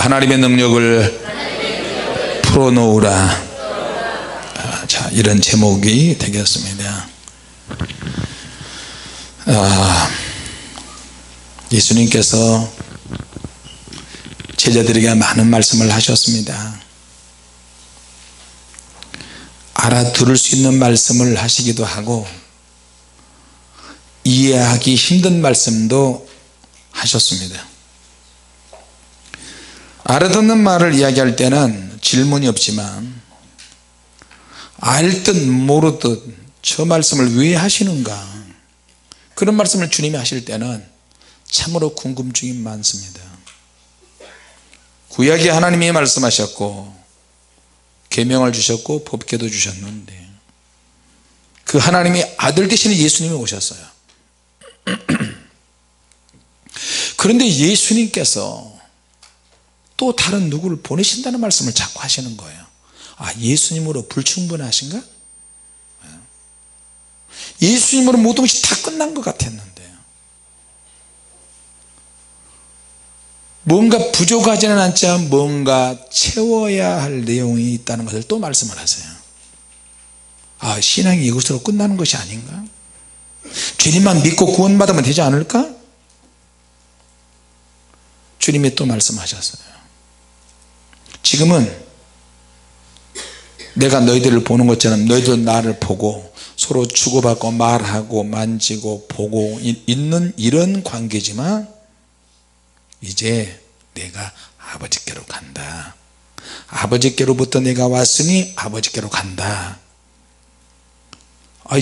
하나님의 능력을 풀어놓으라. 자, 이런 제목이 되겠습니다. 예수님께서 제자들에게 많은 말씀을 하셨습니다. 알아들을 수 있는 말씀을 하시기도 하고 이해하기 힘든 말씀도 하셨습니다. 알아듣는 말을 이야기할 때는 질문이 없지만 알듯 모르듯 저 말씀을 왜 하시는가, 그런 말씀을 주님이 하실 때는 참으로 궁금증이 많습니다. 구약에 하나님이 말씀하셨고 계명을 주셨고 법궤도 주셨는데 그 하나님이 아들 되시는 예수님이 오셨어요. 그런데 예수님께서 또 다른 누구를 보내신다는 말씀을 자꾸 하시는 거예요. 예수님으로 불충분하신가? 예수님으로 모든 것이 다 끝난 것 같았는데 뭔가 부족하지는 않지만 뭔가 채워야 할 내용이 있다는 것을 또 말씀을 하세요. 신앙이 이것으로 끝나는 것이 아닌가? 주님만 믿고 구원받으면 되지 않을까? 주님이 또 말씀하셨어요. 지금은 내가 너희들을 보는 것처럼 너희도 나를 보고 서로 주고받고 말하고 만지고 보고 있는 이런 관계지만 이제 내가 아버지께로 간다. 아버지께로부터 내가 왔으니 아버지께로 간다.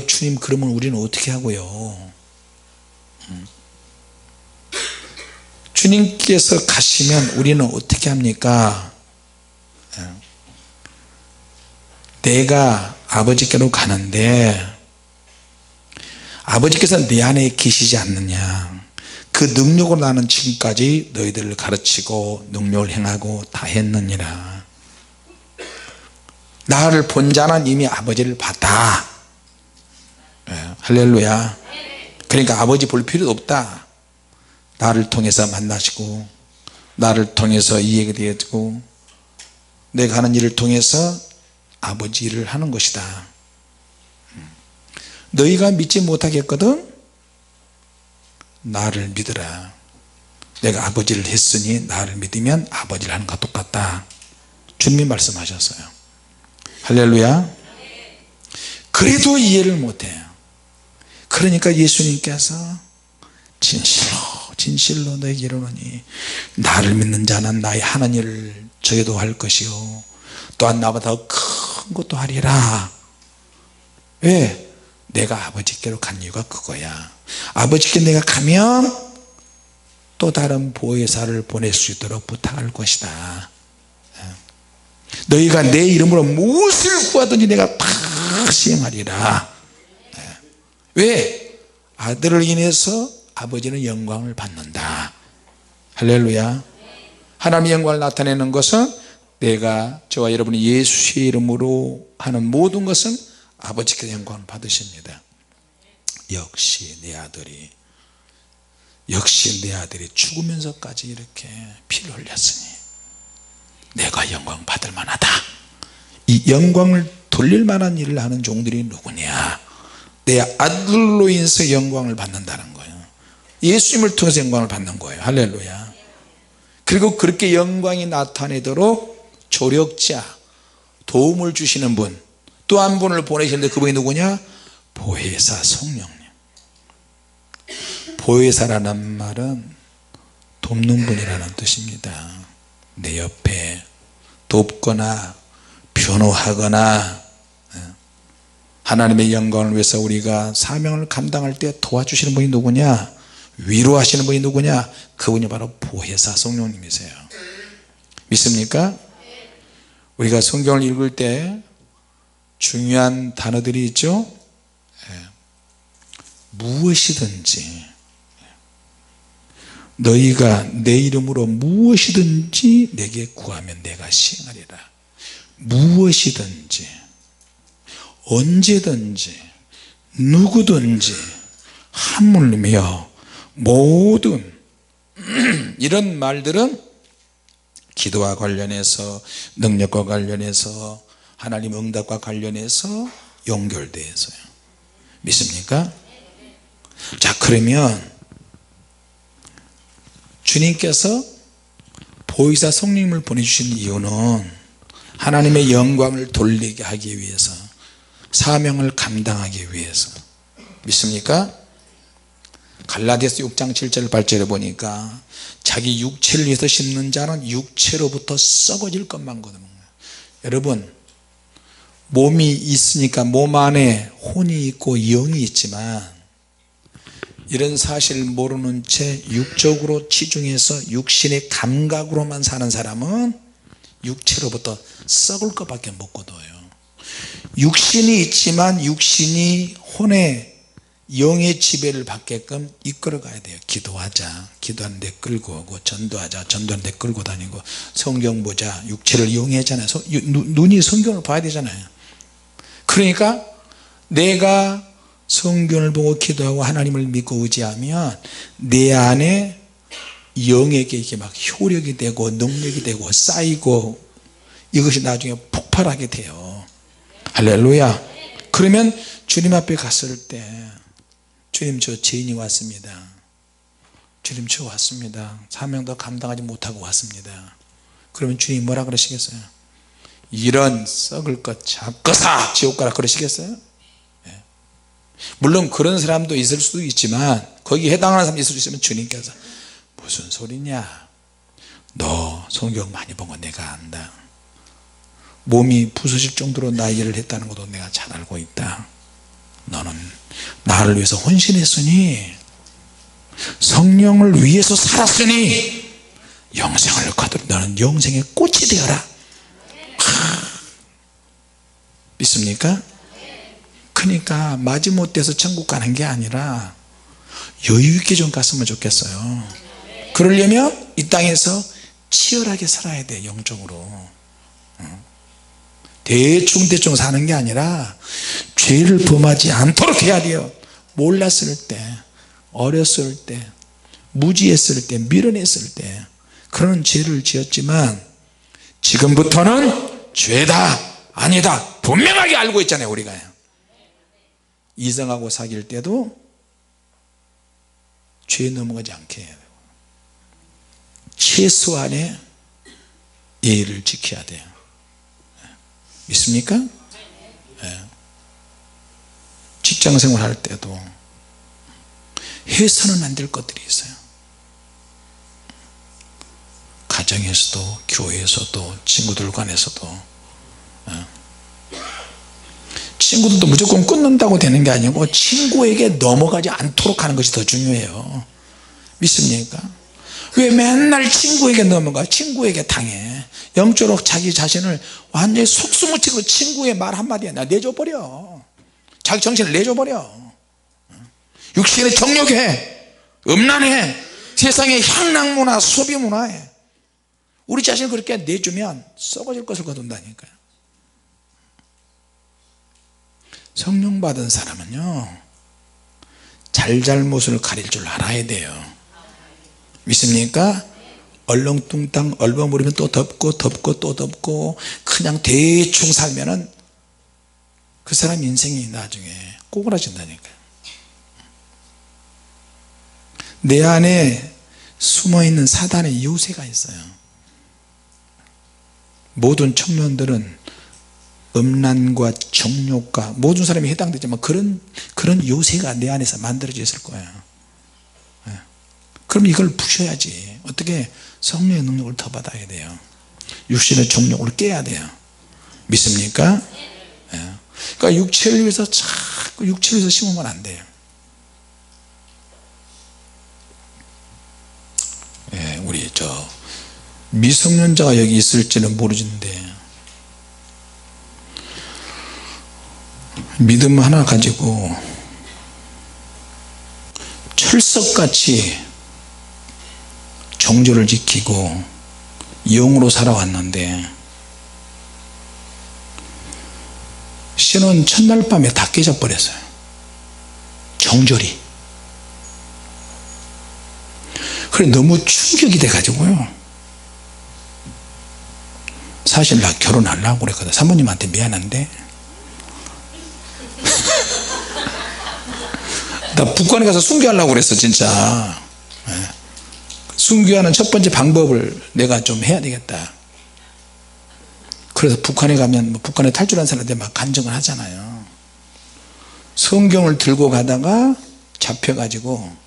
주님, 그러면 우리는 어떻게 하고요? 주님께서 가시면 우리는 어떻게 합니까? 내가 아버지께로 가는데 아버지께서 내 안에 계시지 않느냐, 그 능력으로 나는 지금까지 너희들을 가르치고 능력을 행하고 다 했느니라. 나를 본 자는 이미 아버지를 봤다. 할렐루야. 그러니까 아버지 볼 필요도 없다. 나를 통해서 만나시고 나를 통해서 이해가 되어지고 내가 하는 일을 통해서 아버지 일을 하는 것이다. 너희가 믿지 못하겠거든 나를 믿으라. 내가 아버지를 했으니 나를 믿으면 아버지를 하는 것과 똑같다. 주님이 말씀하셨어요. 할렐루야. 그래도 이해를 못해요. 그러니까 예수님께서 진실로 너에게 이르노니 나를 믿는 자는 나의 하는 일을 저희도 할 것이요 또한 나보다 더 큰 것도 하리라. 왜? 내가 아버지께로 간 이유가 그거야. 아버지께 내가 가면 또 다른 보혜사를 보낼 수 있도록 부탁할 것이다. 너희가 내 이름으로 무엇을 구하든지 내가 다 시행하리라. 왜? 아들을 인해서 아버지는 영광을 받는다. 할렐루야. 하나님의 영광을 나타내는 것은 내가 저와 여러분이 예수의 이름으로 하는 모든 것은 아버지께서 영광을 받으십니다. 역시 내 아들이 죽으면서까지 이렇게 피를 흘렸으니 내가 영광 받을 만하다. 이 영광을 돌릴 만한 일을 하는 종들이 누구냐? 내 아들로 인해서 영광을 받는다는 거예요. 예수님을 통해서 영광을 받는 거예요. 할렐루야. 그리고 그렇게 영광이 나타내도록 조력자, 도움을 주시는 분, 또 한 분을 보내시는데 그분이 누구냐? 보혜사 성령님. 보혜사라는 말은 돕는 분이라는 뜻입니다. 내 옆에 돕거나 변호하거나 하나님의 영광을 위해서 우리가 사명을 감당할 때 도와주시는 분이 누구냐? 위로하시는 분이 누구냐? 그분이 바로 보혜사 성령님이세요. 믿습니까? 우리가 성경을 읽을 때 중요한 단어들이 있죠. 무엇이든지 너희가 내 이름으로 무엇이든지 내게 구하면 내가 시행하리라. 무엇이든지 언제든지 누구든지 하물며 모든 이런 말들은 기도와 관련해서 능력과 관련해서 하나님 응답과 관련해서 연결되어 있어요. 믿습니까? 자, 그러면 주님께서 보혜사 성령님을 보내주신 이유는 하나님의 영광을 돌리게 하기 위해서, 사명을 감당하기 위해서. 믿습니까? 갈라디아서 6장 7절 8절에 보니까 자기 육체를 위해서 심는 자는 육체로부터 썩어질 것만 거두는 거예요. 여러분, 몸이 있으니까 몸 안에 혼이 있고 영이 있지만 이런 사실을 모르는 채 육적으로 치중해서 육신의 감각으로만 사는 사람은 육체로부터 썩을 것밖에 못 거둬요. 육신이 있지만 육신이 혼의 영의 지배를 받게끔 이끌어 가야 돼요. 기도하자, 기도하는데 끌고 오고, 전도하자, 전도하는데 끌고 다니고, 성경 보자, 육체를 이용하잖아요. 눈이 성경을 봐야 되잖아요. 그러니까 내가 성경을 보고 기도하고 하나님을 믿고 의지하면 내 안에 영에게 이렇게 막 효력이 되고 능력이 되고 쌓이고 이것이 나중에 폭발하게 돼요. 할렐루야. 그러면 주님 앞에 갔을 때, 주님 저 죄인이 왔습니다. 주님 저 왔습니다. 사명도 감당하지 못하고 왔습니다. 그러면 주님 뭐라 그러시겠어요? 이런 썩을 것 잡거사 지옥 가라 그러시겠어요? 예. 물론 그런 사람도 있을 수도 있지만, 거기에 해당하는 사람이 있을 수 있으면 주님께서 무슨 소리냐, 너 성경 많이 본 거 내가 안다. 몸이 부서질 정도로 나이를 했다는 것도 내가 잘 알고 있다. 너는 나를 위해서 헌신했으니, 성령을 위해서 살았으니 영생을 거두리. 너는 영생의 꽃이 되어라. 믿습니까? 그러니까 마지못해서 천국 가는 게 아니라 여유있게 좀 갔으면 좋겠어요. 그러려면 이 땅에서 치열하게 살아야 돼. 영적으로 대충 사는 게 아니라 죄를 범하지 않도록 해야 돼요. 몰랐을 때, 어렸을 때, 무지했을 때, 미련했을 때 그런 죄를 지었지만 지금부터는 죄다 아니다 분명하게 알고 있잖아요. 우리가 이성하고 사귈 때도 죄에 넘어가지 않게 해야 돼요. 최소한의 예의를 지켜야 돼요. 믿습니까? 네. 직장생활 할 때도 해서는 안 될 것들이 있어요. 가정에서도, 교회에서도, 친구들 간에서도. 친구들도 무조건 끊는다고 되는 게 아니고 친구에게 넘어가지 않도록 하는 것이 더 중요해요. 믿습니까? 왜 맨날 친구에게 넘어가? 친구에게 당해. 영적으로 자기 자신을 완전히 속수무치고 친구의 말 한마디에 내줘버려. 자기 정신을 내줘버려. 육신에 정욕해, 음란해, 세상의 향락문화, 소비문화에 우리 자신을 그렇게 내주면 썩어질 것을 거둔다니까요. 성령 받은 사람은요 잘잘못을 가릴 줄 알아야 돼요. 믿습니까? 얼렁뚱땅 얼버무리면 또 덮고 덮고 또 덮고 그냥 대충 살면은 그 사람 인생이 나중에 꼬그라진다니까요. 내 안에 숨어있는 사단의 요새가 있어요. 모든 청년들은 음란과 정욕과 모든 사람이 해당되지만 그런 요새가 내 안에서 만들어져 있을 거예요. 그럼 이걸 부셔야지. 어떻게? 성령의 능력을 더 받아야 돼요. 육신의 정욕을 깨야 돼요. 믿습니까? 그러니까 육체를 위해서 자꾸 육체를 위해서 심으면 안 돼요. 우리 저 미성년자가 여기 있을지는 모르는데 믿음 하나 가지고 철석같이 정절을 지키고 영으로 살아왔는데 신은 첫날 밤에 다 깨져버렸어요. 정절이. 그래 너무 충격이 돼 가지고요 사실 나 결혼하려고 그랬거든. 사모님한테 미안한데 나 북한에 가서 순교하려고 그랬어 진짜. 순교하는 첫 번째 방법을 내가 좀 해야 되겠다. 그래서 북한에 가면 뭐 북한에 탈출한 사람들 막 간증을 하잖아요. 성경을 들고 가다가 잡혀가지고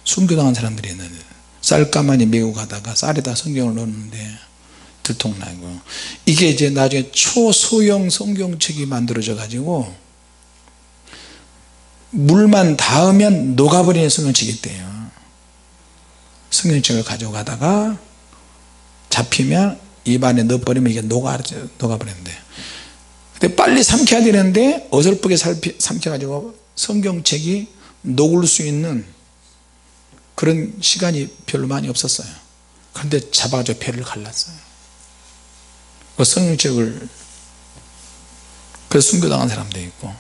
순교당한 사람들이 있는데, 쌀가마니 메고 가다가 쌀에다 성경을 넣었는데 들통나고, 이게 이제 나중에 초소형 성경책이 만들어져 가지고 물만 닿으면 녹아버리는 성경책이 있대요. 성경책을 가져가다가 잡히면 입안에 넣어버리면 이게 녹아버리는데, 근데 빨리 삼켜야 되는데 어설프게 삼켜가지고 성경책이 녹을 수 있는 그런 시간이 별로 많이 없었어요. 그런데 잡아가지고 배를 갈랐어요. 그 성경책을, 그래서 순교당한 사람도 있고.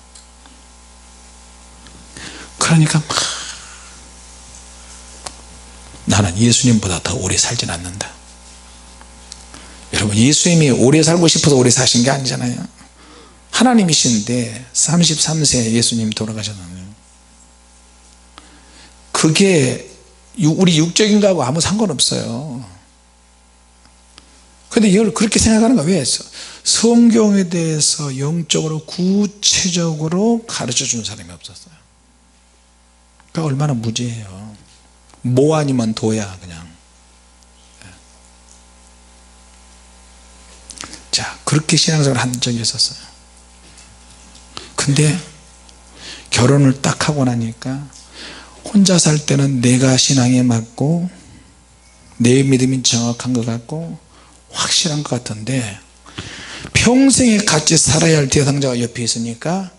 그러니까 막 나는 예수님보다 더 오래 살진 않는다. 여러분, 예수님이 오래 살고 싶어서 오래 사신 게 아니잖아요. 하나님이신데 33세 예수님 돌아가셨잖아요. 그게 우리 육적인 거하고 아무 상관없어요. 근데 이걸 그렇게 생각하는 거 왜 했어? 성경에 대해서 영적으로 구체적으로 가르쳐 준 사람이 없었어요. 그러니까 얼마나 무지해요. 뭐 아니면 도야 그냥. 자, 그렇게 신앙생활을 한 적이 있었어요. 근데 결혼을 딱 하고 나니까 혼자 살 때는 내가 신앙에 맞고 내 믿음이 정확한 것 같고 확실한 것 같은데, 평생에 같이 살아야 할 대상자가 옆에 있으니까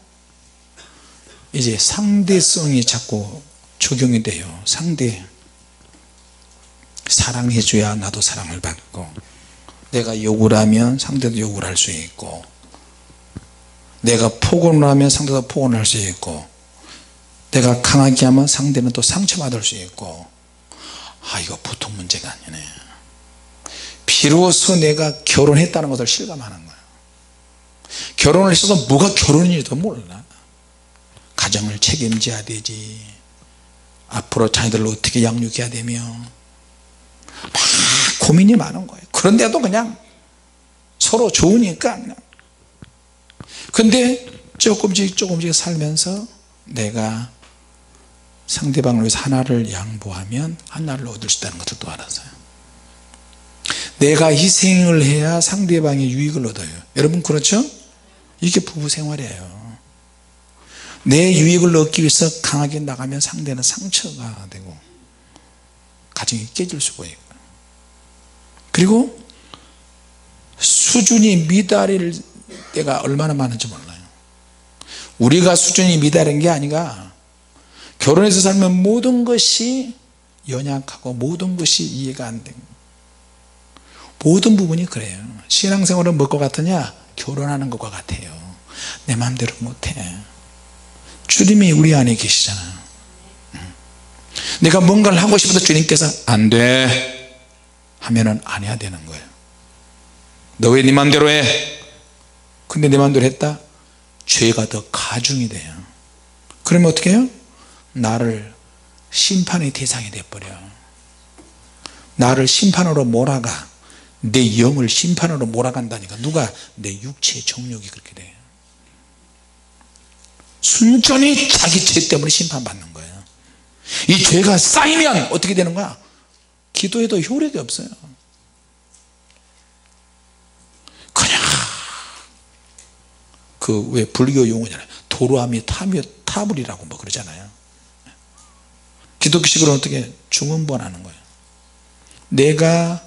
이제 상대성이 자꾸 적용이 돼요. 상대, 사랑해줘야 나도 사랑을 받고, 내가 욕을 하면 상대도 욕을 할 수 있고, 내가 폭언을 하면 상대도 폭언을 할 수 있고, 내가 강하게 하면 상대는 또 상처받을 수 있고. 이거 보통 문제가 아니네. 비로소 내가 결혼했다는 것을 실감하는 거예요. 결혼을 했어도 뭐가 결혼인지도 몰라. 가정을 책임져야 되지, 앞으로 자녀들을 어떻게 양육해야 되며 막 고민이 많은 거예요. 그런데도 그냥 서로 좋으니까 그냥. 근데 조금씩 살면서 내가 상대방을 위해서 하나를 양보하면 하나를 얻을 수 있다는 것을 또 알았어요. 내가 희생을 해야 상대방이 유익을 얻어요. 여러분 그렇죠? 이게 부부 생활이에요. 내 유익을 얻기 위해서 강하게 나가면 상대는 상처가 되고 가정이 깨질 수가 있고, 그리고 수준이 미달일 때가 얼마나 많은지 몰라요. 우리가 수준이 미달인 게 아니라 결혼해서 살면 모든 것이 연약하고 모든 것이 이해가 안 되고, 모든 부분이 그래요. 신앙생활은 무엇과 같으냐? 결혼하는 것과 같아요. 내 마음대로 못해. 주님이 우리 안에 계시잖아요. 내가 뭔가를 하고 싶어도 주님께서 안 돼 하면은 안 해야 되는 거예요. 너 왜 네 마음대로 해? 근데 내 마음대로 했다? 죄가 더 가중이 돼요. 그러면 어떻게 해요? 나를 심판의 대상이 돼버려. 나를 심판으로 몰아가. 내 영을 심판으로 몰아간다니까. 누가? 내 육체의 정욕이 그렇게 돼요. 순전히 자기 죄 때문에 심판받는 거예요. 이 죄가 쌓이면 어떻게 되는 거야? 기도해도 효력이 없어요. 그냥 그 왜 불교 용어잖아요. 도루하며 타불이라고 뭐 그러잖아요. 기독교식으로 어떻게 중언부언하는 거예요. 내가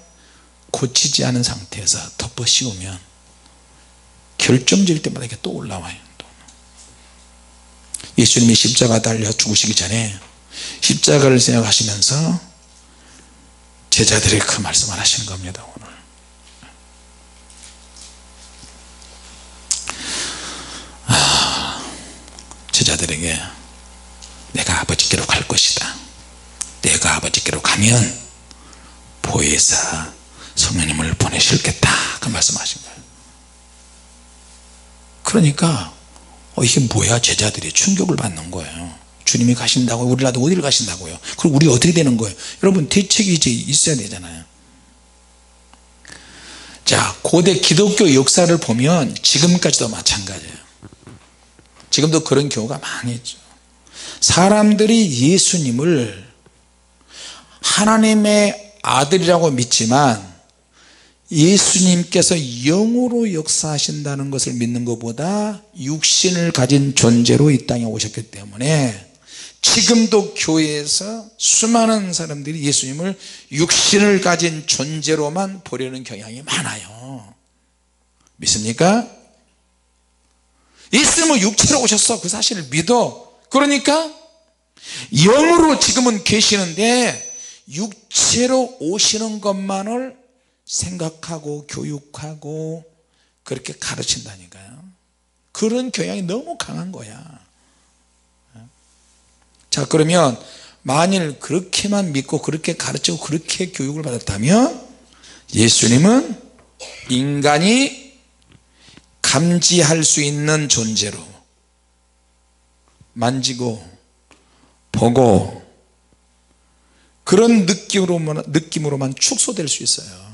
고치지 않은 상태에서 덮어 씌우면 결정적일 때마다 이게 또 올라와요. 또. 예수님이 십자가 달려 죽으시기 전에 십자가를 생각하시면서 제자들에게 그 말씀을 하시는 겁니다. 오늘 제자들에게 내가 아버지께로 갈 것이다. 내가 아버지께로 가면 보혜사 성령님을 보내실겠다 그 말씀하신 거예요. 그러니까 이게 뭐야, 제자들이 충격을 받는 거예요. 주님이 가신다고 우리라도 어디를 가신다고요? 그럼 우리 어떻게 되는 거예요? 여러분 대책이 이제 있어야 되잖아요. 자, 고대 기독교 역사를 보면 지금까지도 마찬가지예요. 지금도 그런 경우가 많이 있죠. 사람들이 예수님을 하나님의 아들이라고 믿지만 예수님께서 영으로 역사하신다는 것을 믿는 것보다 육신을 가진 존재로 이 땅에 오셨기 때문에 지금도 교회에서 수많은 사람들이 예수님을 육신을 가진 존재로만 보려는 경향이 많아요. 믿습니까? 예수님은 육체로 오셨어, 그 사실을 믿어. 그러니까 영으로 지금은 계시는데 육체로 오시는 것만을 생각하고 교육하고 그렇게 가르친다니까요. 그런 경향이 너무 강한 거야. 자, 그러면 만일 그렇게만 믿고 그렇게 가르치고 그렇게 교육을 받았다면 예수님은 인간이 감지할 수 있는 존재로 만지고 보고 그런 느낌으로만 축소될 수 있어요.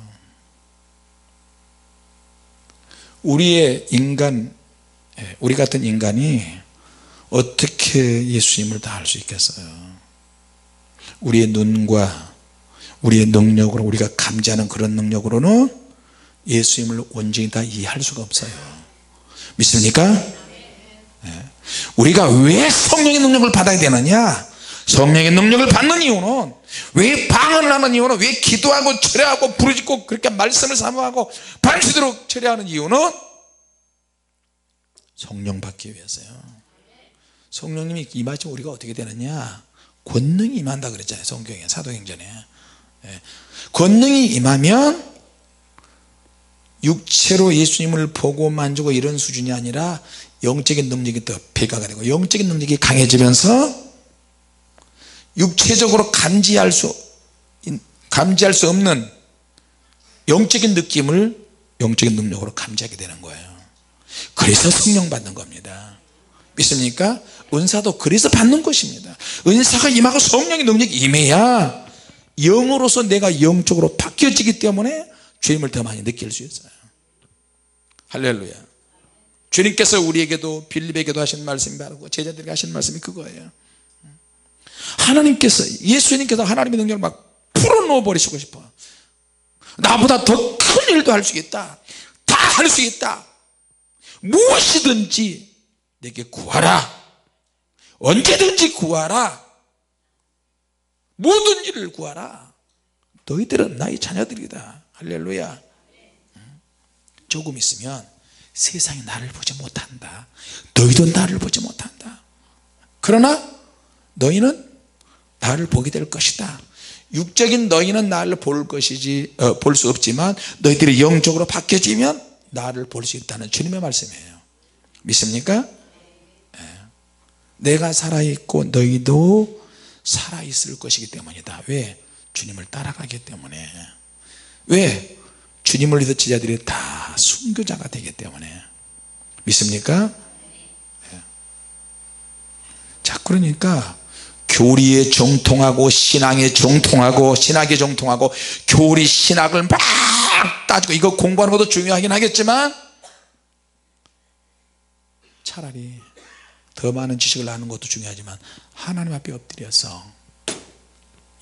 우리의 인간, 우리 같은 인간이 어떻게 예수님을 다 알 수 있겠어요? 우리의 눈과 우리의 능력으로, 우리가 감지하는 그런 능력으로는 예수님을 온전히 다 이해할 수가 없어요. 믿습니까? 우리가 왜 성령의 능력을 받아야 되느냐? 성령의 능력을 받는 이유는, 왜 방언을 하는 이유는, 왜 기도하고 철회하고 부르짖고 그렇게 말씀을 사모하고 밤새도록 철회하는 이유는 성령 받기 위해서요. 성령님이 임하시면 우리가 어떻게 되느냐? 권능이 임한다 그랬잖아요, 성경에, 사도행전에. 권능이 임하면 육체로 예수님을 보고 만지고 이런 수준이 아니라 영적인 능력이 더 배가가 되고, 영적인 능력이 강해지면서 육체적으로 감지할 수 없는 영적인 느낌을 영적인 능력으로 감지하게 되는 거예요. 그래서 성령 받는 겁니다. 믿습니까? 은사도 그래서 받는 것입니다. 은사가 임하고 성령의 능력이 임해야 영으로서 내가 영적으로 바뀌어지기 때문에 주님을 더 많이 느낄 수 있어요. 할렐루야. 주님께서 우리에게도 빌립에게도 하신 말씀이 바로 제자들에게 하신 말씀이 그거예요. 하나님께서, 예수님께서 하나님의 능력을 막 풀어놓아 버리시고 싶어. 나보다 더 큰 일도 할 수 있다, 다 할 수 있다, 무엇이든지 내게 구하라, 언제든지 구하라, 모든 일을 구하라, 너희들은 나의 자녀들이다. 할렐루야. 조금 있으면 세상이 나를 보지 못한다, 너희도 나를 보지 못한다. 그러나 너희는 나를 보게 될 것이다. 육적인 너희는 나를 볼 것이지 볼 수 없지만 너희들이 영적으로 바뀌어지면 나를 볼 수 있다는 주님의 말씀이에요. 믿습니까? 내가 살아있고 너희도 살아있을 것이기 때문이다. 왜? 주님을 따라가기 때문에. 왜? 주님을 믿은 제자들이 다 순교자가 되기 때문에. 믿습니까? 자, 그러니까 교리에 정통하고 신앙에 정통하고 신학에 정통하고 교리 신학을 막 따지고, 이거 공부하는 것도 중요하긴 하겠지만 차라리 더 많은 지식을 아는 것도 중요하지만 하나님 앞에 엎드려서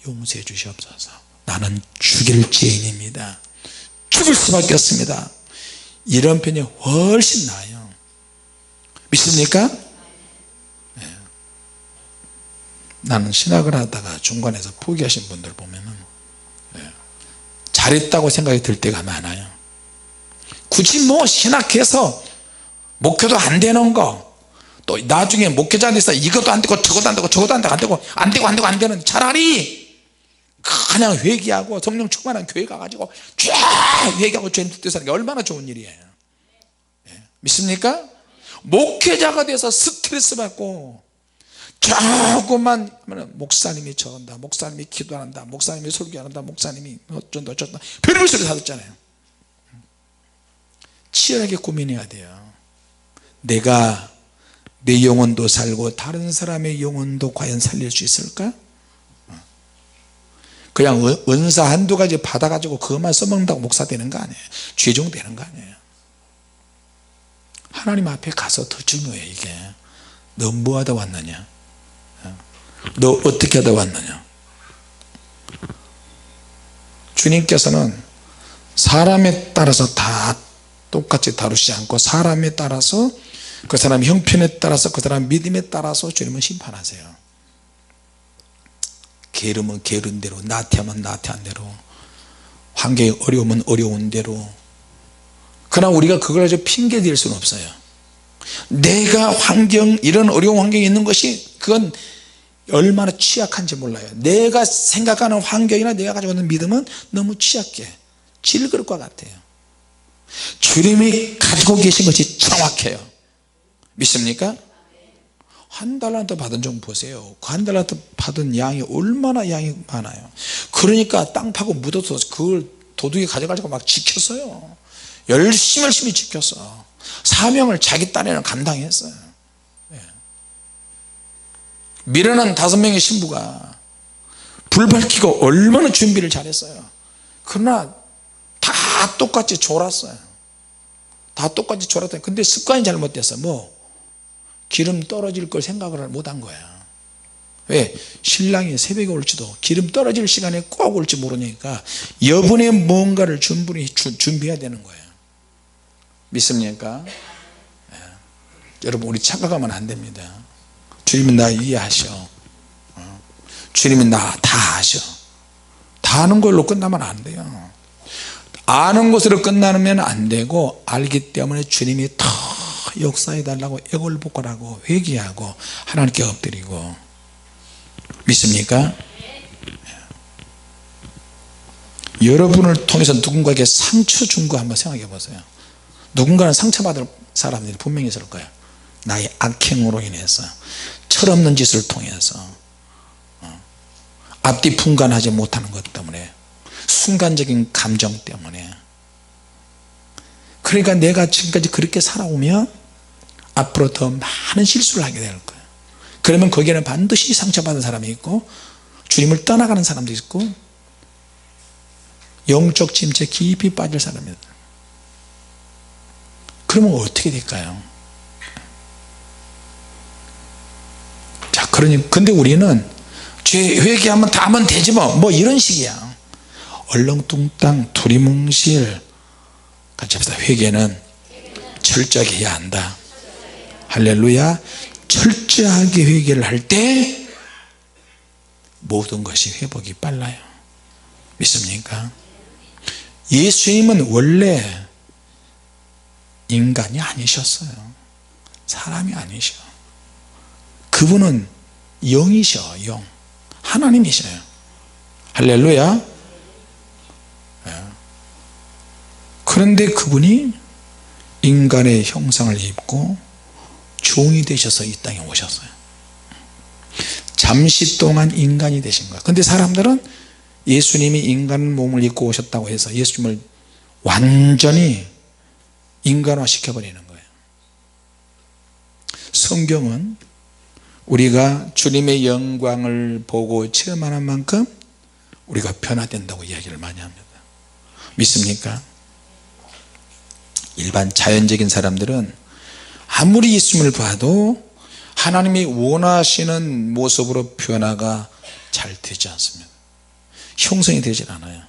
용서해 주시옵소서, 나는 죽일 죄인입니다, 죽을 수밖에 없습니다, 이런 편이 훨씬 나아요. 믿습니까? 나는 신학을 하다가 중간에서 포기하신 분들 보면은 잘했다고 생각이 들 때가 많아요. 굳이 뭐 신학해서 목회도 안 되는 거, 또 나중에 목회자 돼서 이것도 안 되고 저것도 안 되고 저것도 안 되고 안 되는, 차라리 그냥 회개하고 성령 충만한 교회 가가지고 쫙 회개하고 죄인 뜻대로 사는 게 얼마나 좋은 일이에요. 믿습니까? 목회자가 돼서 스트레스 받고 조금만 목사님이 저런다, 목사님이 기도한다, 목사님이 설교한다, 목사님이 어쩐다 어쩐다 별별 소리 다 듣잖아요. 치열하게 고민해야 돼요. 내가 내 영혼도 살고 다른 사람의 영혼도 과연 살릴 수 있을까? 그냥 은사 한두 가지 받아가지고 그것만 써먹는다고 목사 되는 거 아니에요. 죄종 되는 거 아니에요. 하나님 앞에 가서 더 중요해. 이게 너 뭐 하다 왔느냐, 너 어떻게 하다 왔느냐. 주님께서는 사람에 따라서 다 똑같이 다루지 않고 사람에 따라서, 그 사람 형편에 따라서, 그 사람 믿음에 따라서 주님은 심판하세요. 게으르면 게으른 대로, 나태하면 나태한 대로, 환경이 어려우면 어려운 대로. 그러나 우리가 그걸 가지고 핑계 댈 수는 없어요. 내가 이런 어려운 환경이 있는 것이, 그건 얼마나 취약한지 몰라요. 내가 생각하는 환경이나 내가 가지고 있는 믿음은 너무 취약해. 질그릇 것 같아요. 주님이 가지고 계신 것이 정확해요. 믿습니까? 한 달란트 받은 종 보세요. 그 한 달란트 받은 양이 얼마나 양이 많아요. 그러니까 땅 파고 묻어서 그걸 도둑이 가져가지고 막 지켰어요. 열심히 지켰어. 사명을 자기 딴에는 감당했어요. 미련한 5명의 신부가 불 밝히고 얼마나 준비를 잘했어요. 그러나 다 똑같이 졸았어요. 다 똑같이 졸았더니, 근데 습관이 잘못됐어. 뭐 기름 떨어질 걸 생각을 못한 거야. 왜? 신랑이 새벽에 올지도 기름 떨어질 시간에 꼭 올지 모르니까 여분의 뭔가를 준비해야 되는 거예요. 믿습니까? 여러분, 우리 착각하면 안 됩니다. 주님은 나 이해하셔. 주님이 나 다 아셔. 다 아는 걸로 끝나면 안 돼요. 아는 것으로 끝나면 안 되고, 알기 때문에 주님이 더 역사해 달라고 애걸복걸하고 회개하고 하나님께 엎드리고. 믿습니까? 여러분을 통해서 누군가에게 상처 준 거 한번 생각해 보세요. 누군가는 상처받을 사람들이 분명히 있을 거예요. 나의 악행으로 인해서, 철없는 짓을 통해서, 앞뒤 분간하지 못하는 것 때문에, 순간적인 감정 때문에. 그러니까 내가 지금까지 그렇게 살아오면 앞으로 더 많은 실수를 하게 될 거예요. 그러면 거기에는 반드시 상처받은 사람이 있고, 주님을 떠나가는 사람도 있고, 영적 침체에 깊이 빠질 사람입니다. 그러면 어떻게 될까요? 자, 근데 우리는 죄 회개하면 다 하면 되지 뭐 이런 식이야. 얼렁뚱땅 두리뭉실. 같이 합시다. 회개는 철저하게 해야 한다. 할렐루야. 철저하게 회개를 할 때 모든 것이 회복이 빨라요. 믿습니까? 예수님은 원래 인간이 아니셨어요. 사람이 아니셔. 그분은 영이셔. 영. 하나님이셔요. 할렐루야. 그런데 그분이 인간의 형상을 입고 종이 되셔서 이 땅에 오셨어요. 잠시 동안 인간이 되신 거예요. 그런데 사람들은 예수님이 인간 몸을 입고 오셨다고 해서 예수님을 완전히 인간화 시켜버리는 거예요. 성경은 우리가 주님의 영광을 보고 체험하는 만큼 우리가 변화된다고 이야기를 많이 합니다. 믿습니까? 일반 자연적인 사람들은 아무리 예수님을 봐도 하나님이 원하시는 모습으로 변화가 잘 되지 않습니다. 형성이 되질 않아요.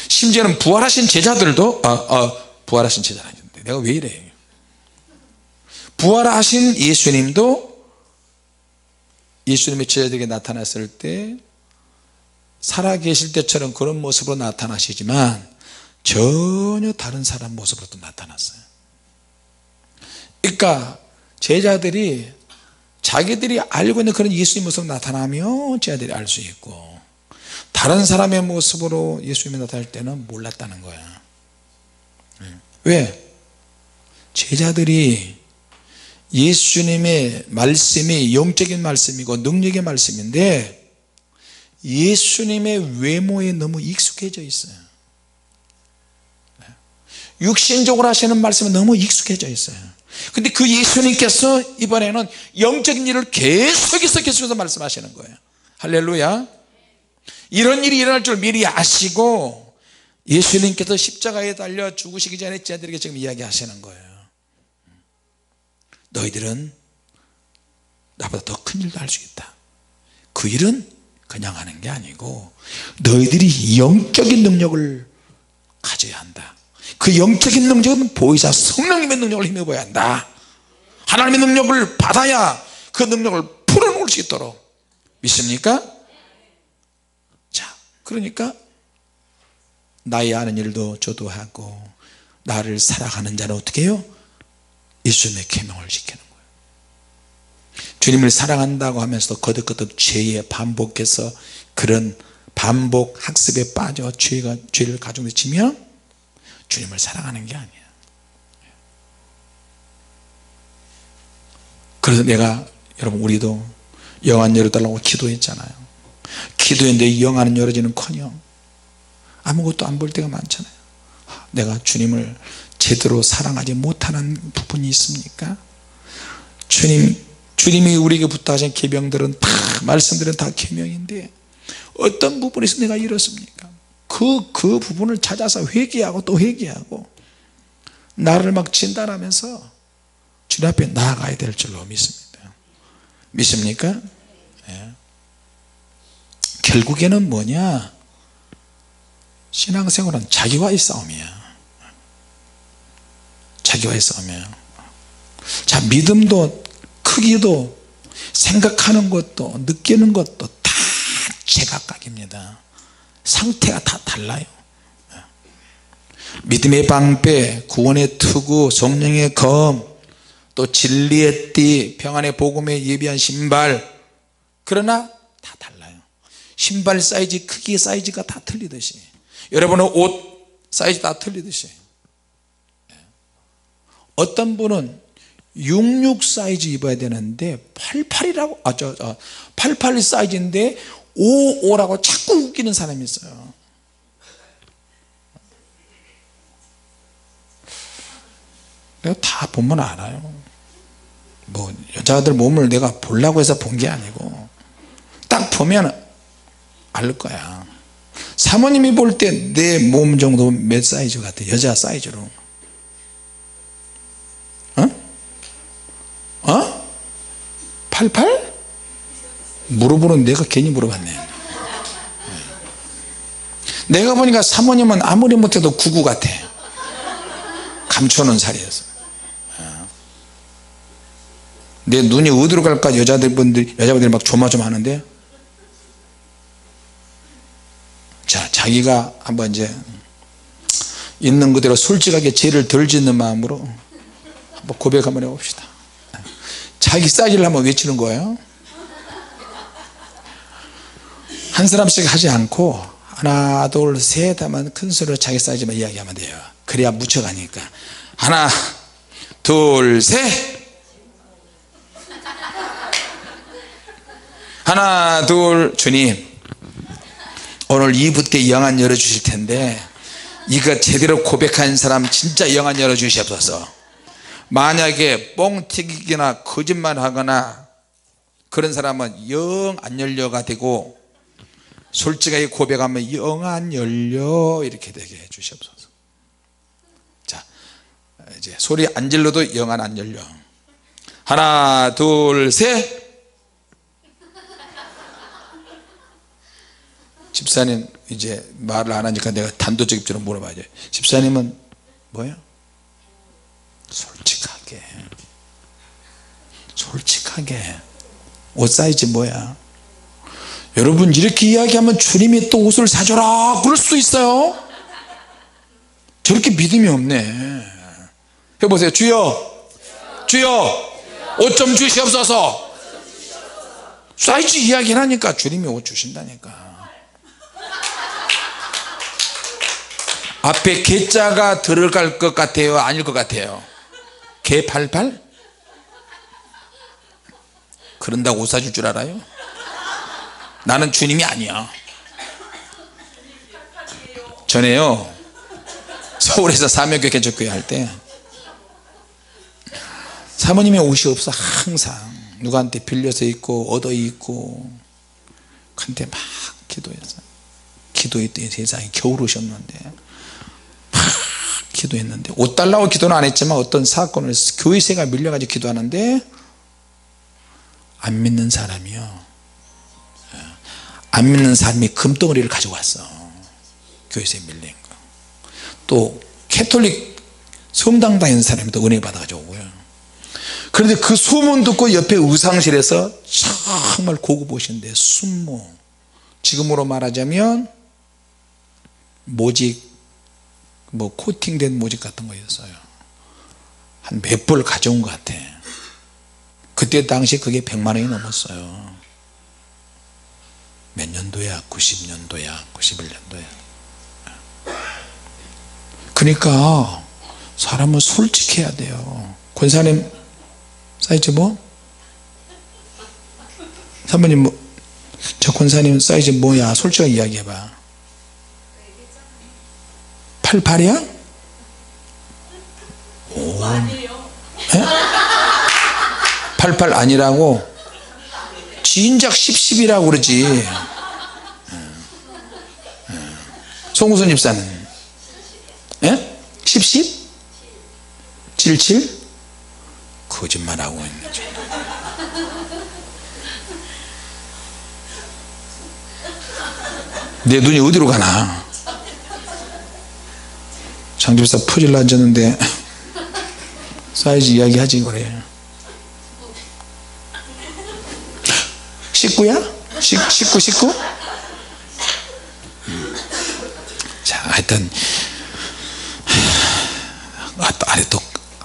심지어는 부활하신 제자들도 부활하신 제자는 아닌데 내가 왜 이래. 부활하신 예수님도 예수님의 제자들에게 나타났을 때 살아계실 때처럼 그런 모습으로 나타나시지만 전혀 다른 사람 모습으로 또 나타났어요. 그러니까 제자들이 자기들이 알고 있는 그런 예수님 모습으로 나타나면 제자들이 알 수 있고, 다른 사람의 모습으로 예수님이 나타날 때는 몰랐다는 거야. 왜? 제자들이 예수님의 말씀이 영적인 말씀이고 능력의 말씀인데 예수님의 외모에 너무 익숙해져 있어요. 육신적으로 하시는 말씀에 너무 익숙해져 있어요. 근데 그 예수님께서 이번에는 영적인 일을 계속해서 말씀하시는 거예요. 할렐루야. 이런 일이 일어날 줄 미리 아시고 예수님께서 십자가에 달려 죽으시기 전에 제자들에게 지금 이야기하시는 거예요. 너희들은 나보다 더 큰 일도 할 수 있다. 그 일은 그냥 하는 게 아니고 너희들이 영적인 능력을 가져야 한다. 그 영적인 능력은 보이사 성령님의 능력을 힘입어야 한다. 하나님의 능력을 받아야 그 능력을 풀어놓을 수 있도록. 믿습니까? 자, 그러니까 나의 아는 일도 저도 하고 나를 사랑하는 자는 어떻게 해요? 예수님의 계명을 지키는 거예요. 주님을 사랑한다고 하면서도 거듭거듭 죄에 반복해서 그런 반복 학습에 빠져 죄를 가중에 치면 주님을 사랑하는 게 아니야. 그래서 내가 여러분 우리도 영 안 열어달라고 기도했잖아요. 기도했는데 영 안 열어지는커녕 아무것도 안 볼 때가 많잖아요. 내가 주님을 제대로 사랑하지 못하는 부분이 있습니까? 주님이 우리에게 부탁하신 계명들은 다 말씀들은 다 계명인데 어떤 부분에서 내가 이렇습니까? 그 부분을 찾아서 회개하고 또 회개하고 나를 막 진단하면서 주님 앞에 나아가야 될 줄로 믿습니다. 믿습니까? 네. 결국에는 뭐냐? 신앙생활은 자기와의 싸움이야. 자기와의 싸움이에요. 자, 믿음도 크기도 생각하는 것도 느끼는 것도 다 제각각입니다. 상태가 다 달라요. 믿음의 방패, 구원의 투구, 성령의 검, 또 진리의 띠, 평안의 복음에 예비한 신발, 그러나 다 달라요. 신발 사이즈, 크기 사이즈가 다 틀리듯이 여러분의 옷 사이즈 다 틀리듯이 어떤 분은 66 사이즈 입어야 되는데 88이라고 88 사이즈인데 55라고 자꾸 웃기는 사람이 있어요. 내가 다 보면 알아요. 뭐 여자들 몸을 내가 보려고 해서 본 게 아니고 딱 보면 알 거야. 사모님이 볼 때 내 몸 정도 몇 사이즈 같아? 여자 사이즈로. 88? 물어보는 내가 괜히 물어봤네. 내가 보니까 사모님은 아무리 못해도 99 같아. 감춰놓은 살이어서. 내 눈이 어디로 갈까 여자분들이 막 조마조마하는데, 자, 자기가 한번 이제 있는 그대로 솔직하게 죄를 덜 짓는 마음으로 한번 고백 한번 해봅시다. 자기 사이즈를 한번 외치는 거예요. 한 사람씩 하지 않고 하나 둘 셋 하면 큰 소리로 자기 사이즈만 이야기하면 돼요. 그래야 묻혀가니까. 하나 둘 셋. 하나 둘. 주님, 오늘 2부 때 영안 열어주실 텐데 이거 제대로 고백한 사람 진짜 영안 열어주시옵소서. 만약에 뻥튀기기나 거짓말하거나 그런 사람은 영 안 열려가 되고 솔직하게 고백하면 영 안 열려 이렇게 되게 해주시옵소서. 자, 이제 소리 안 질러도 영 안 열려. 하나 둘 셋. 집사님 이제 말을 안 하니까 내가 단도직입적으로 물어봐야죠. 집사님은 뭐예요? 솔직하게 옷 사이즈 뭐야? 여러분 이렇게 이야기하면 주님이 또 옷을 사줘라 그럴 수도 있어요. 저렇게 믿음이 없네. 해보세요. 주여 옷 좀 주시옵소서. 사이즈 이야기를 하니까 주님이 옷 주신다니까. 앞에 개자가 들어갈 것 같아요? 아닐 것 같아요? 개 88? 그런다고 옷 사줄 줄 알아요? 나는 주님이 아니야. 전에요 서울에서 사명교회 개척교회 할 때 사모님의 옷이 없어. 항상 누구한테 빌려서 입고 얻어 입고. 근데 막 기도했더니 세상에 겨울 옷이 없는데 막 기도했는데 옷 달라고 기도는 안 했지만 어떤 사건을 교회세가 밀려가지고 기도하는데 안 믿는 사람이요, 안 믿는 사람이 금덩어리를 가지고 왔어. 교회세 밀린 거. 또 캐톨릭 성당 다니는 사람이 또 은혜 받아가지고 오고요. 그런데 그 소문 듣고 옆에 의상실에서 정말 고급 옷인데 순모, 지금으로 말하자면 모직, 뭐 코팅된 모직 같은 거였어요. 한 몇 벌 가져온 것 같아. 그때 당시 그게 100만 원이 넘었어요. 몇 년도야? 90년도야 91년도야 그러니까 사람은 솔직해야 돼요. 권사님 사이즈 뭐? 사모님 뭐? 저 권사님 사이즈 뭐야? 솔직하게 이야기해봐. 88이야? 오. 에? 88 아니라고? 진작 10이라고 그러지. 송구선 집사는? 예? 10? 77? 거짓말하고 있네. 내 눈이 어디로 가나. 장집사 퍼즐 앉았는데 사이즈 이야기하지 그래. 19야? 19? 자, 하여튼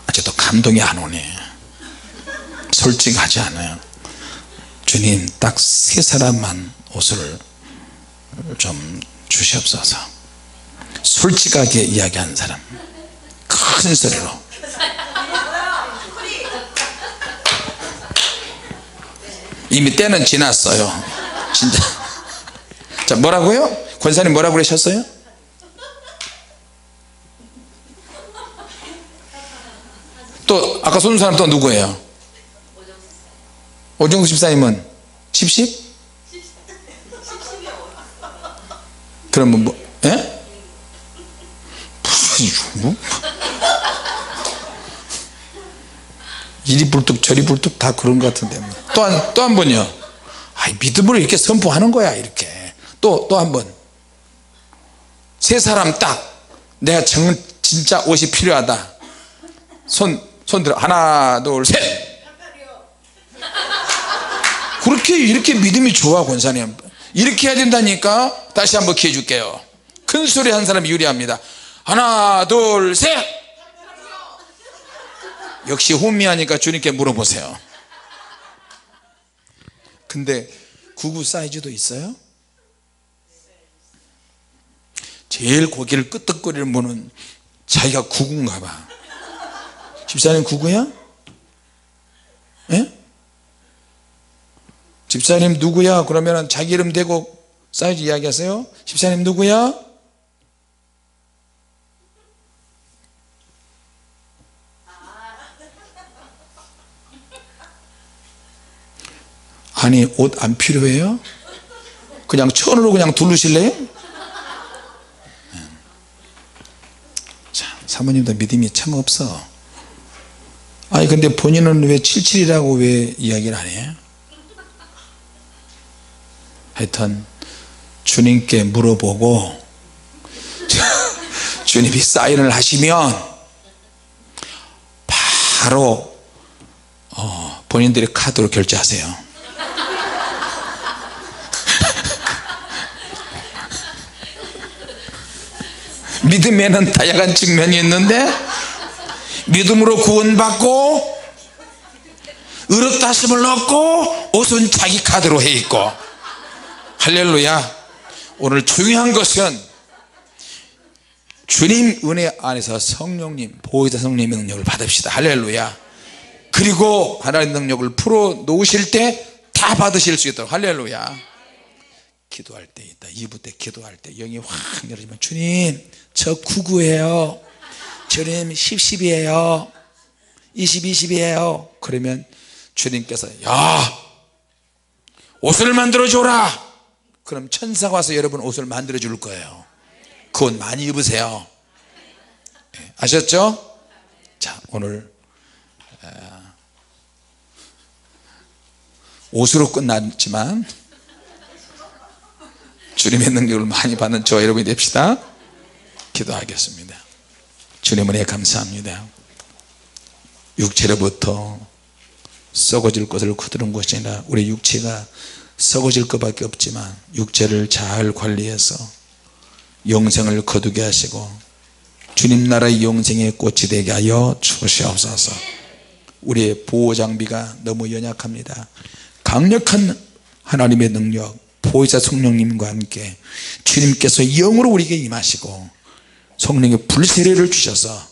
아직도 감동이 안 오네. 솔직하지 않아요. 주님 딱 3사람만 옷을 좀 주시옵소서. 솔직하게 이야기하는 사람, 큰 소리로. 이미 때는 지났어요 진짜. 자, 뭐라고요? 권사님 뭐라고 그러셨어요? 또 아까 쏜 사람 또 누구예요? 오정수 집사님은 10? 그러면 뭐? 예? 뭐? 이리 불뚝 저리 불뚝 다 그런 것 같은데. 또 한 번요. 믿음으로 이렇게 선포하는 거야. 이렇게 또 한 번. 3사람 딱 내가 진짜 옷이 필요하다. 손 들어. 하나 둘 셋. 그렇게 이렇게 믿음이 좋아. 권사님 이렇게 해야 된다니까. 다시 한번 기회 줄게요. 큰 소리 한 사람이 유리합니다. 하나 둘 셋. 역시 혼미하니까 주님께 물어보세요. 근데 99 사이즈도 있어요? 제일 고개를 끄덕거리는 분은 자기가 99인가 봐. 집사님 99야? 예? 집사님 누구야? 그러면 자기 이름 대고 사이즈 이야기하세요. 집사님 누구야? 아니 옷 안 필요해요? 그냥 천으로 그냥 두르실래요? 자, 사모님도 믿음이 참 없어. 아니 근데 본인은 왜 77이라고 왜 이야기를 안 해? 하여튼 주님께 물어보고 주님이 사인을 하시면 바로 본인들의 카드로 결제하세요. 믿음에는 다양한 측면이 있는데 믿음으로 구원받고 의롭다심을 얻고 옷은 자기 카드로 해 있고. 할렐루야. 오늘 중요한 것은 주님 은혜 안에서 성령님 보혜사 성령님의 능력을 받읍시다. 할렐루야. 그리고 하나님의 능력을 풀어 놓으실 때 다 받으실 수 있도록 할렐루야. 기도할 때 있다. 2부 때 기도할 때 영이 확 열어지면 주님 저 99예요, 주님 10이에요, 20이에요. 그러면 주님께서 야 옷을 만들어 줘라. 그럼 천사가 와서 여러분 옷을 만들어 줄 거예요. 그 옷 많이 입으세요. 아셨죠? 자, 오늘 옷으로 끝났지만 주님의 능력을 많이 받는 저와 여러분이 됩시다. 기도하겠습니다. 주님 은혜 감사합니다. 육체로부터 썩어질 것을 거두는 것이 아니라 우리 육체가 썩어질 것밖에 없지만 육체를 잘 관리해서 영생을 거두게 하시고 주님 나라의 영생의 꽃이 되게 하여 주시옵소서. 우리의 보호장비가 너무 연약합니다. 강력한 하나님의 능력 보혜사 성령님과 함께 주님께서 영으로 우리에게 임하시고 성령의 불세례를 주셔서